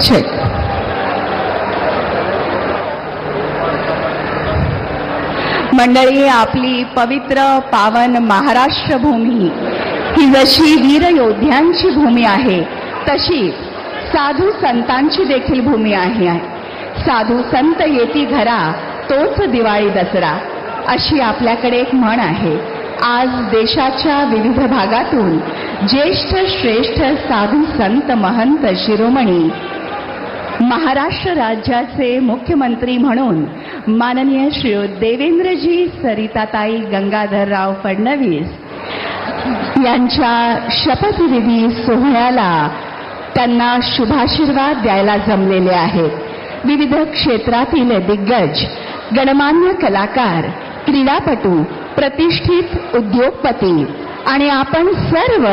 Check. मंडळी, आपली पवित्र पावन महाराष्ट्र भूमी ही जशी वीर योद्ध्यांची भूमी आहे, तशी साधू संतांची देखील भूमी आहे. साधू संत येती घरा तोच दिवाळी दसरा, अशी आपल्याकडे एक म्हण आहे. आज देशाच्या विविध भागातून ज्येष्ठ श्रेष्ठ साधू संत महंत शिरोमणी महाराष्ट्र राज्याचे मुख्यमंत्री म्हणून माननीय श्री देवेंद्रजी सरिताताई गंगाधरराव फडणवीस यांच्या शपथविधी सोहळ्याला त्यांना शुभाशीर्वाद द्यायला जमलेले आहेत. विविध क्षेत्रातील दिग्गज, गणमान्य कलाकार, क्रीडापटू, प्रतिष्ठित उद्योगपती आणि आपण सर्व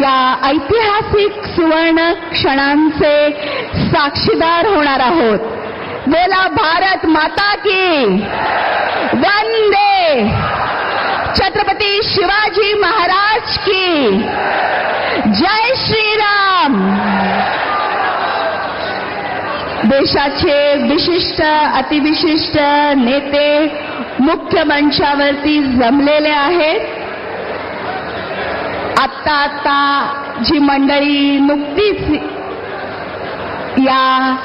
या ऐतिहासिक सुवर्ण क्षणांचे साक्षीदार होणार आहोत. बोला भारत माता की वंदे, छत्रपती शिवाजी महाराज की जय श्रीराम. देशाचे विशिष्ट अतिविशिष्ट नेते मुख्य मंचावरती जमलेले आहेत. आता जी मंडळी नुकतीच या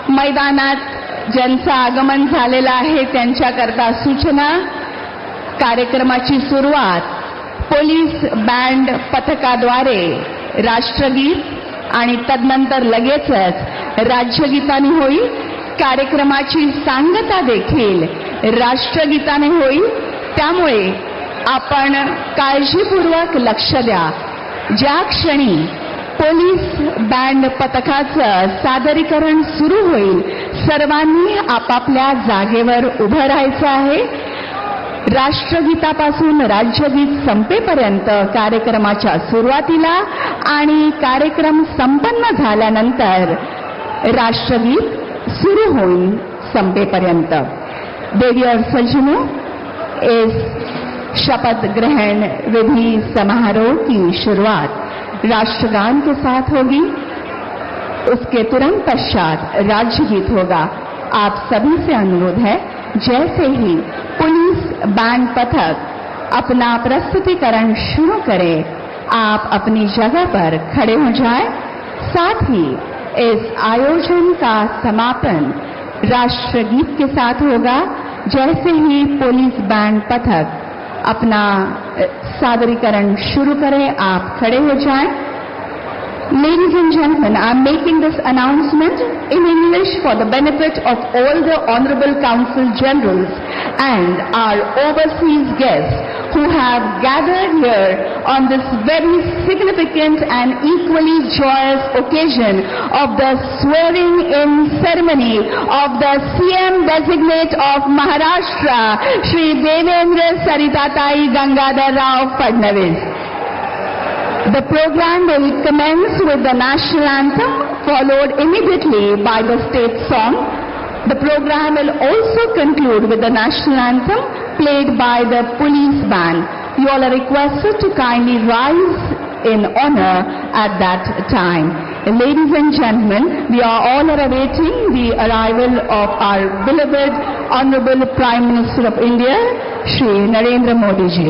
मैदानात ज्यांचं आगमन झालेलं आहे त्यांच्याकरता सूचना. कार्यक्रमाची सुरुवात पोलीस बँड पथकाद्वारे राष्ट्रगीत आणि तदनंतर लगेचच राज्यगीताने होईल. कार्यक्रमाची सांगता देखील राष्ट्रगीताने होईल. त्यामुळे आपण काळजीपूर्वक लक्ष द्या. ज्या क्षणी पोलीस बँड पथकाचं सादरीकरण सुरू होईल, सर्वांनी आपापल्या जागेवर उभं राहायचं आहे. राष्ट्रगीतापासून राज्यगीत संपेपर्यंत कार्यक्रमाच्या सुरुवातीला आणि कार्यक्रम संपन्न झाल्यानंतर राष्ट्रगीत सुरू होईल संपेपर्यंत. देवी और सज्जनों, इस शपथ ग्रहण विधि समारोह की शुरुआत राष्ट्रगान के साथ होगी. उसके तुरंत पश्चात राज्यगीत होगा. आप सभी से अनुरोध है, जैसे ही पुलिस बैंड पथक अपना प्रस्तुतिकरण शुरू करे, आप अपनी जगह पर खड़े हो जाएं. साथ ही इस आयोजन का समापन राष्ट्रगीत के साथ होगा. जैसे ही पुलिस बैंड पथक अपना सादरीकरण शुरू करें, आप खड़े हो जाएं. Ladies and gentlemen, I am making this announcement in English for the benefit of all the Honorable Consul Generals and our overseas guests who have gathered here on this very significant and equally joyous occasion of the swearing-in ceremony of the CM designate of Maharashtra, Shri Devendra Saritatai Gangadhar Rao Fadnavis. The program will commence with the national anthem, followed immediately by the state song. The program will also conclude with the national anthem played by the police band. You all are requested to kindly rise in honor at that time. Ladies and gentlemen, we are all awaiting the arrival of our beloved Honorable Prime Minister of India, Shri Narendra Modi ji.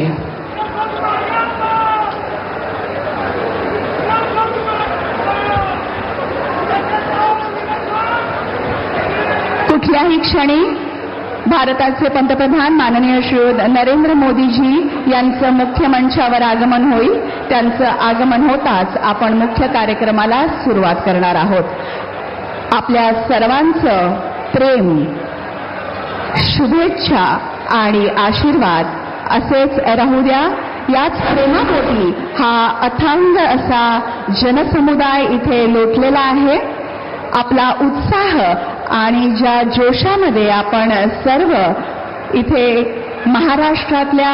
कुठल्याही क्षणी भारताचे पंतप्रधान माननीय श्री नरेंद्र मोदीजी यांचं मुख्य मंचावर आगमन होईल. त्यांचं आगमन होताच आपण मुख्य कार्यक्रमाला सुरुवात करणार आहोत. आपल्या सर्वांचं प्रेम, शुभेच्छा आणि आशीर्वाद असेच राहू द्या. याच प्रेमापोटी हा अथांग असा जनसमुदाय इथे लोटलेला आहे. आपला उत्साह आणि ज्या जोशामध्ये आपण सर्व इथे महाराष्ट्रातल्या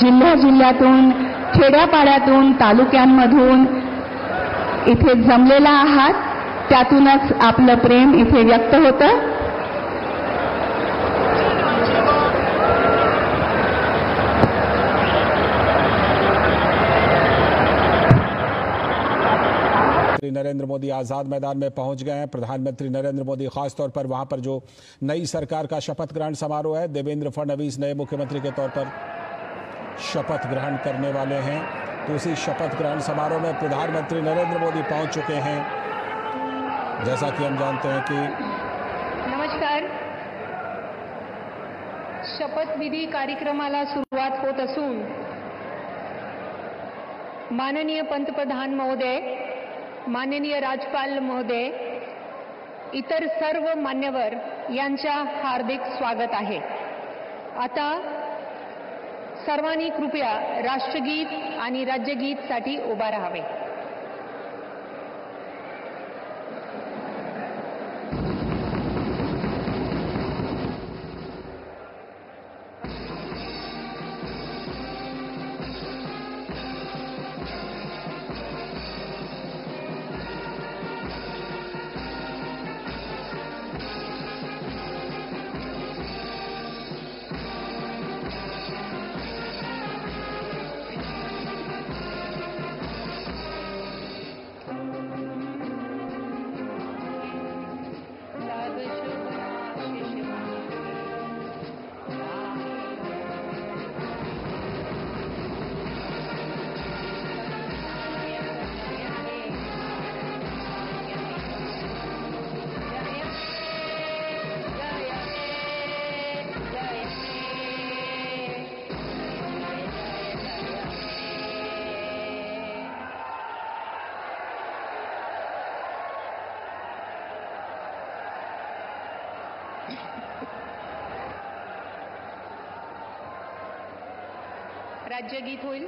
जिल्ह्यातून, खेड्यापाड्यातून, तालुक्यांमधून इथे जमलेला आहात, त्यातूनच आपलं प्रेम इथे व्यक्त होतं. नरेंद्र मोदी आजाद मैदान में पहुंच गए हैं। प्रधानमंत्री नरेंद्र मोदी खासतौर पर वहां पर जो नई सरकार का शपथ ग्रहण समारोह है, देवेंद्र फडणवीस नए मुख्यमंत्री के तौर पर शपथ ग्रहण करने वाले हैं। तो उसी शपथ ग्रहण समारोह में प्रधानमंत्री नरेंद्र मोदी पहुंच चुके हैं। जैसा कि हम जानते हैं कि नमस्कार, शपथविधी कार्यक्रमाला सुरुवात होत असून माननीय पंतप्रधान महोदय, माननीय राज्यपाल महोदय, इतर सर्व मान्यवर यांच्या हार्दिक स्वागत आहे। आता सर्वांनी कृपया राष्ट्रगीत आणि राज्यगीतसाठी उभा राहावे। राज्यगीत होईल।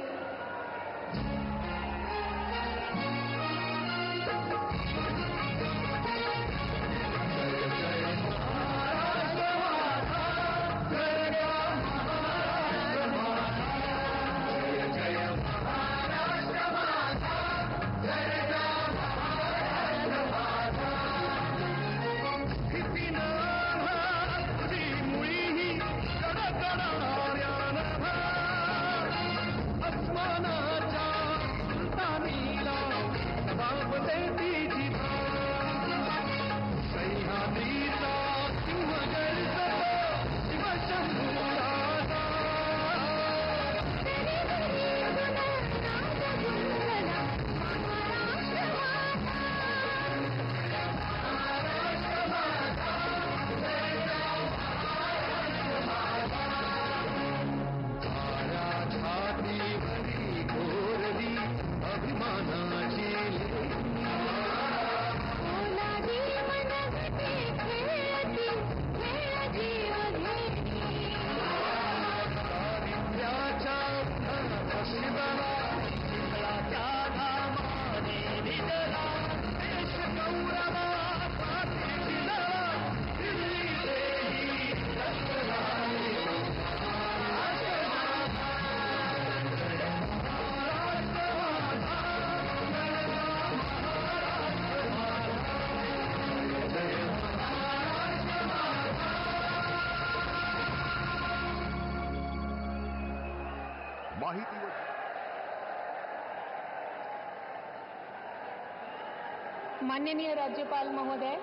माननीय राज्यपाल महोदय,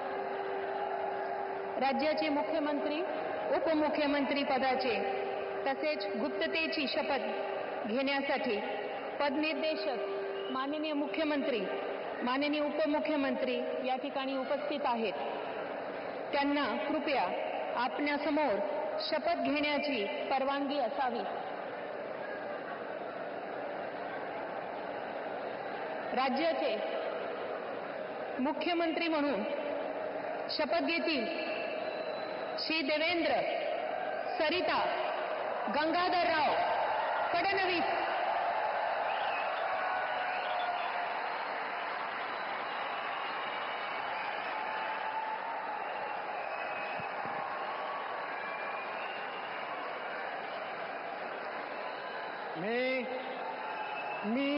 राज्याचे मुख्यमंत्री, उपमुख्यमंत्री पदाचे तसेच गुप्ततेची शपथ घेण्यासाठी पदनिर्देशक माननीय मुख्यमंत्री, माननीय उपमुख्यमंत्री या ठिकाणी उपस्थित आहेत। त्यांना कृपया आपल्यासमोर शपथ घेण्याची परवानगी असावी। राज्याचे मुख्यमंत्री म्हणून शपथ घेतील श्री देवेंद्र सरिता गंगाधरराव फडणवीस। मी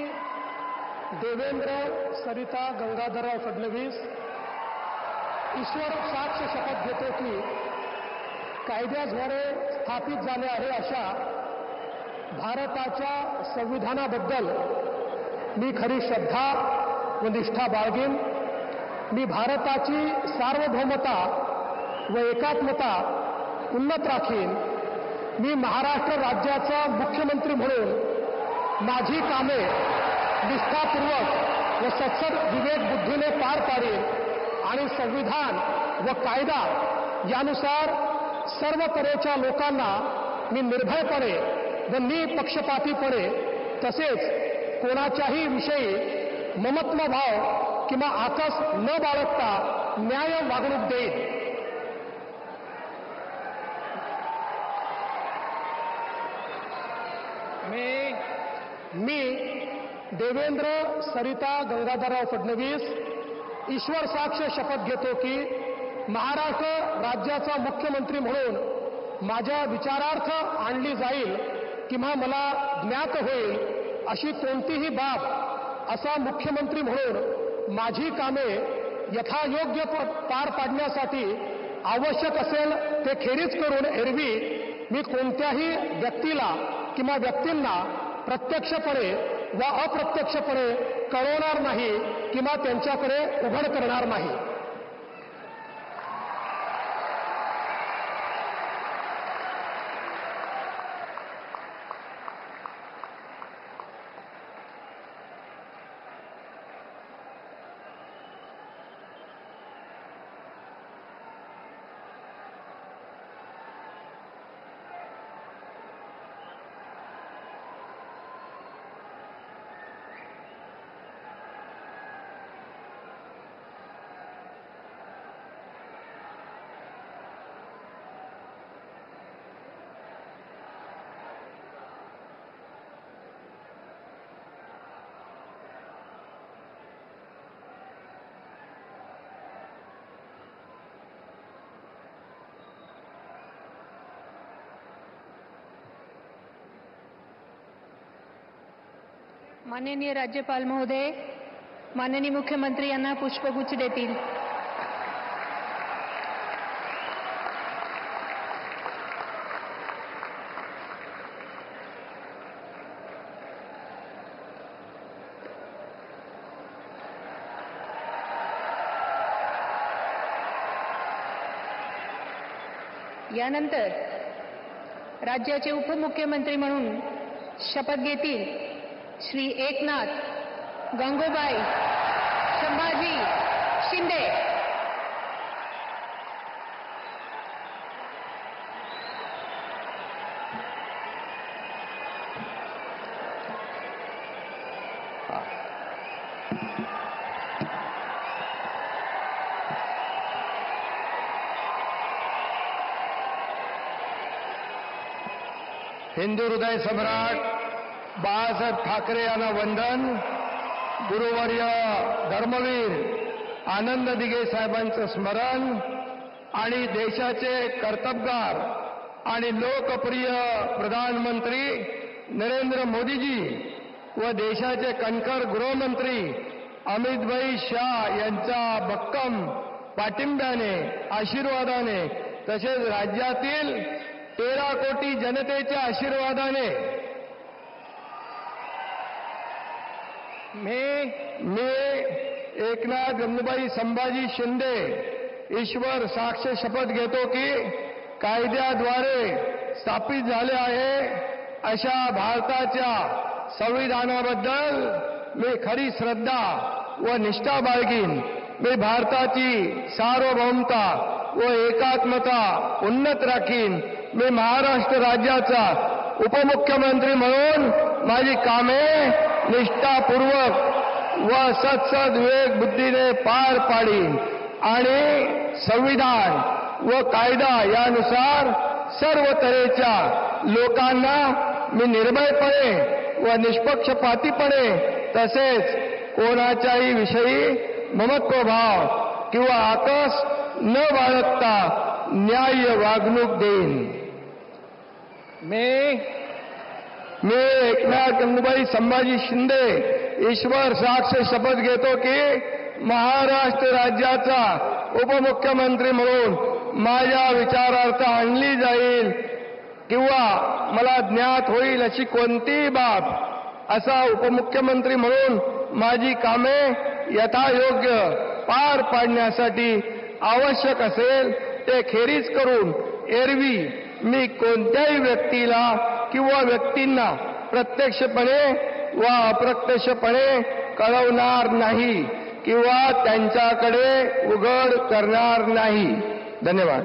देवेंद्र सरिता गंगाधरराव फडणवीस ईश्वर साक्ष शपथ घेतो की कायद्याद्वारे स्थापित झाले आहे अशा भारताच्या संविधानाबद्दल मी खरी श्रद्धा व निष्ठा बाळगेन मी भारताची सार्वभौमता व एकात्मता उन्नत राखीन. मी महाराष्ट्र राज्याचा मुख्यमंत्री म्हणून माझी कामे निष्ठापूर्वक व सत्सद विवेक बुद्धीने पार पाडीन आणि संविधान व कायदा यानुसार सर्व तऱ्हेच्या लोकांना मी निर्भयपणे व निपक्षपातीपणे तसेच कोणाच्याही विषयी ममत्व भाव किंवा आकस न बाळगता न्याय वागणूक देईन. मी देवेंद्र सरिता गंगाधरराव फडणवीस ईश्वर साक्ष शपथ घेतो की महाराष्ट्र राज्याचा मुख्यमंत्री म्हणून माझ्या विचारार्थ आणली जाईल किंवा मला ज्ञात होईल अशी कोणतीही बाब असा मुख्यमंत्री म्हणून माझी कामे यथायोग्य पार पाडण्यासाठी आवश्यक असेल ते खेरीज करून एरवी मी कोणत्याही व्यक्तीला किंवा व्यक्तींना प्रत्यक्षपणे व अप्रत्यक्षपणे कळवणार नाही किंवा त्यांच्याकडे उघड करणार नाही. माननीय राज्यपाल महोदय, माननीय मुख्यमंत्री यांना पुष्पगुच्छ देतील. यानंतर राज्याचे उपमुख्यमंत्री म्हणून शपथ घेतील श्री एकनाथ गंगूबाई संभाजी शिंदे. हिंदू हृदय सम्राट बाळासाहेब ठाकरे यांना वंदन. गुरुवर्य धर्मवीर आनंद दिघे साहेबांचं स्मरण आणि देशाचे कर्तबगार आणि लोकप्रिय प्रधानमंत्री नरेंद्र मोदीजी व देशाचे कणखर गृहमंत्री अमितभाई शाह यांच्या भक्कम पाठिंब्याने आशीर्वादाने तसेच राज्यातील 13 कोटी जनतेच्या आशीर्वादाने मी एकनाथ गंगूबाई संभाजी शिंदे ईश्वर साक्ष शपथ घेतो की कायद्याद्वारे स्थापित झाले आहे अशा भारताच्या संविधानाबद्दल मी खरी श्रद्धा व निष्ठा बाळगीन. मी भारताची सार्वभौमता व एकात्मता उन्नत राखीन. मी महाराष्ट्र राज्याचा उपमुख्यमंत्री म्हणून माझी कामे निष्ठापूर्वक व सत्सद विवेक बुद्धीने पार पाडीन आणि संविधान व कायदा यानुसार सर्व तऱ्हेच्या लोकांना मी निर्भयपणे व निष्पक्षपातीपणे तसेच कोणाच्याही विषयी ममत्वभाव किंवा आकस न बाळगता न्याय्य वागणूक देईन. मी एकनाथ गंगूबाई संभाजी शिंदे ईश्वर साक्ष शपथ घेतो की महाराष्ट्र राज्याचा उपमुख्यमंत्री म्हणून माझ्या विचारार्थ आणली जाईल किंवा मला ज्ञात होईल अशी कोणतीही बाब असा उपमुख्यमंत्री म्हणून माझी कामे यथायोग्य पार पाडण्यासाठी आवश्यक असेल ते खेरीज करून एरवी मी कोणत्याही व्यक्तीला किंवा व्यक्तींना प्रत्यक्षपणे व अप्रत्यक्षपणे कळवणार नाही किंवा त्यांच्याकडे उघड करणार नाही. धन्यवाद.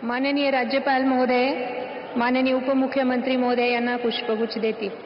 माननीय राज्यपाल महोदय, माननीय उपमुख्यमंत्री महोदय यांना पुष्पगुच्छ देतील.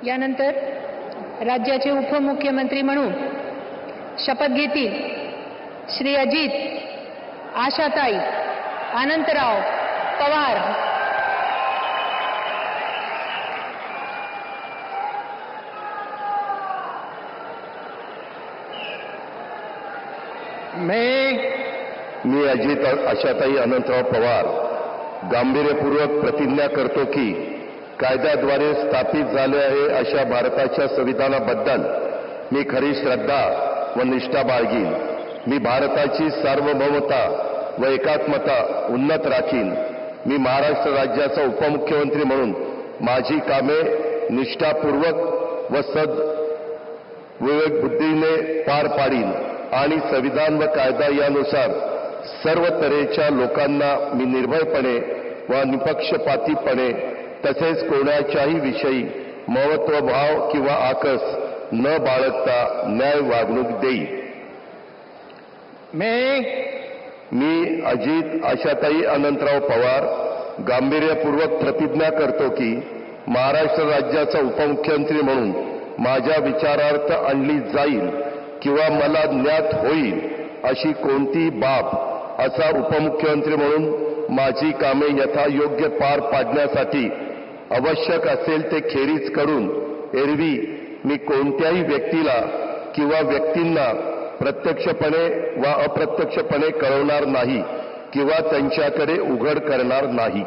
यानंतर राज्याचे उपमुख्यमंत्री म्हणून शपथ घेतील श्री अजित आशाताई अनंतराव पवार. मी अजित आशाताई अनंतराव पवार गांभीर्यपूर्वक प्रतिज्ञा करतो की कायद्याद्वारे स्थापित झाले आहे अशा भारताच्या संविधानाबद्दल मी खरी श्रद्धा व निष्ठा बाळगीन. मी भारताची सार्वभौमता व एकात्मता उन्नत राखीन. मी महाराष्ट्र राज्याचा उपमुख्यमंत्री म्हणून माझी कामे निष्ठापूर्वक व विवेकबुद्धीने पार पाडीन आणि संविधान व कायदा यानुसार सर्व तऱ्हेच्या लोकांना मी निर्भयपणे व निपक्षपातीपणे तसेच कोणाच्याही विषयी महत्वभाव किंवा आकस न बाळगता न्याय वागणूक देईल. मी अजित आशाताई अनंतराव पवार गांभीर्यपूर्वक प्रतिज्ञा करतो की महाराष्ट्र राज्याचा उपमुख्यमंत्री म्हणून माझ्या विचारार्थ आणली जाईल किंवा मला ज्ञात होईल अशी कोणती बाब असा उपमुख्यमंत्री म्हणून माझी कामे यथायोग्य पार पाडण्यासाठी आवश्यक असेल ते खेरीज करून एरवी मी कोणत्याही व्यक्तीला किंवा व्यक्तींना प्रत्यक्षपणे वा अप्रत्यक्षपणे कळवणार नाही किंवा त्यांच्याकडे उघड करणार नाही.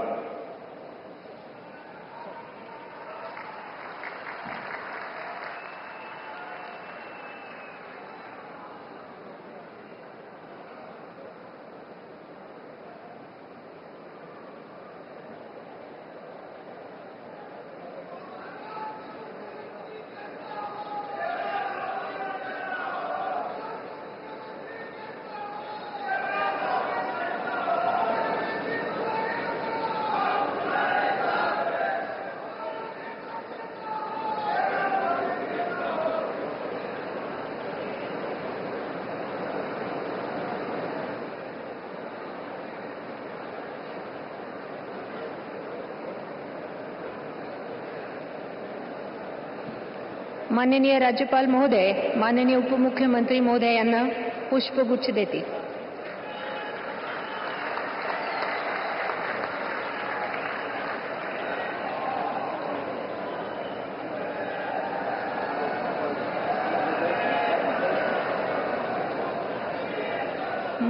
माननीय राज्यपाल महोदय, माननीय उपमुख्यमंत्री महोदय यांना पुष्पगुच्छ देतील.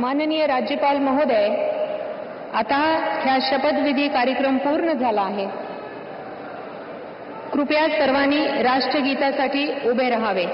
माननीय राज्यपाल महोदय, आता ह्या शपथविधी कार्यक्रम पूर्ण झाला आहे. कृपया सर्वांनी राष्ट्रगीतासाठी उभे राहावे.